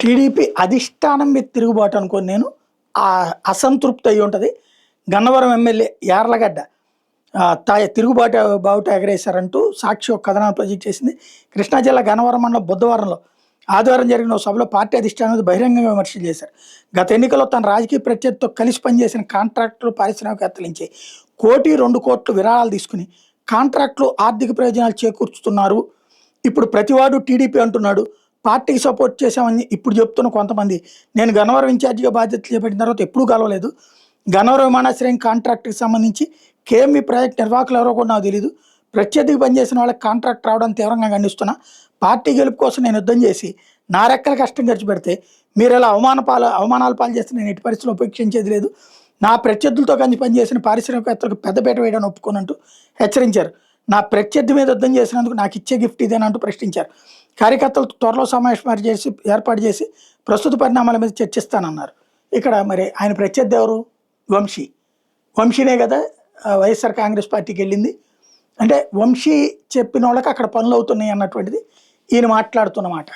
TDP అధిష్టానం మీద తిరుగుబాటు అనుకోని నేను అసంతృప్తి అయి ఉంటుంది. గన్నవరం ఎమ్మెల్యే యార్లగడ్డ తిరుగుబాటు బావుట ఎగరేశారంటూ సాక్షి ఒక కథనాన్ని ప్రొజెక్ట్ చేసింది. కృష్ణా జిల్లా గన్నవరం మండలం బుద్ధవారంలో ఆదివారం జరిగిన సభలో పార్టీ అధిష్టానం బహిరంగంగా విమర్శలు చేశారు. గత ఎన్నికల్లో తన రాజకీయ ప్రత్యర్థితో కలిసి పనిచేసిన కాంట్రాక్టులు పారిశ్రామికవేత్తల నుంచి 1-2 కోట్లు విరాళాలు తీసుకుని కాంట్రాక్టులు ఆర్థిక ప్రయోజనాలు చేకూర్చుతున్నారు. ఇప్పుడు ప్రతివాడు టీడీపీ అంటున్నాడు. పార్టీకి సపోర్ట్ చేశామని ఇప్పుడు చెప్తున్న కొంతమంది నేను గన్నవరం ఇన్ఛార్జిగా బాధ్యతలు చేపట్టిన తర్వాత ఎప్పుడూ కలవలేదు. గన్నవరం విమానాశ్రయం కాంట్రాక్ట్కి సంబంధించి కేఎంఈ ప్రాజెక్ట్ నిర్వాహకులు ఎవరో కూడా నాకు తెలియదు. ప్రత్యర్థికి పనిచేసిన వాళ్ళకి కాంట్రాక్ట్ రావడానికి తీవ్రంగా ఖండిస్తున్నా. పార్టీ గెలుపు కోసం నేను యుద్ధం చేసి నా రెక్కల కష్టం ఖర్చు పెడితే మీరు ఇలా అవమానాల పాలు చేస్తే నేను ఎట్టి పరిస్థితుల్లో ఉపేక్షించేది లేదు. నా ప్రత్యర్థులతో కలిసి పనిచేసిన పారిశ్రామికవేత్తలకు పెద్దపీట వేయడానికి ఒప్పుకోనంటూ హెచ్చరించారు. నా ప్రత్యర్థి మీద యుద్ధం చేసినందుకు నాకు ఇచ్చే గిఫ్ట్ ఇదేనంటూ ప్రశ్నించారు. కార్యకర్తలతో త్వరలో సమావేశం ఏర్పాటు చేసి ప్రస్తుత పరిణామాల మీద చర్చిస్తానన్నారు. ఇక్కడ మరి ఆయన ప్రత్యర్థి ఎవరు? వంశీనే కదా వైఎస్ఆర్ కాంగ్రెస్ పార్టీకి వెళ్ళింది. అంటే వంశీ చెప్పిన వాళ్ళకి అక్కడ పనులు అవుతున్నాయి అన్నటువంటిది ఈయన మాట్లాడుతున్నమాట.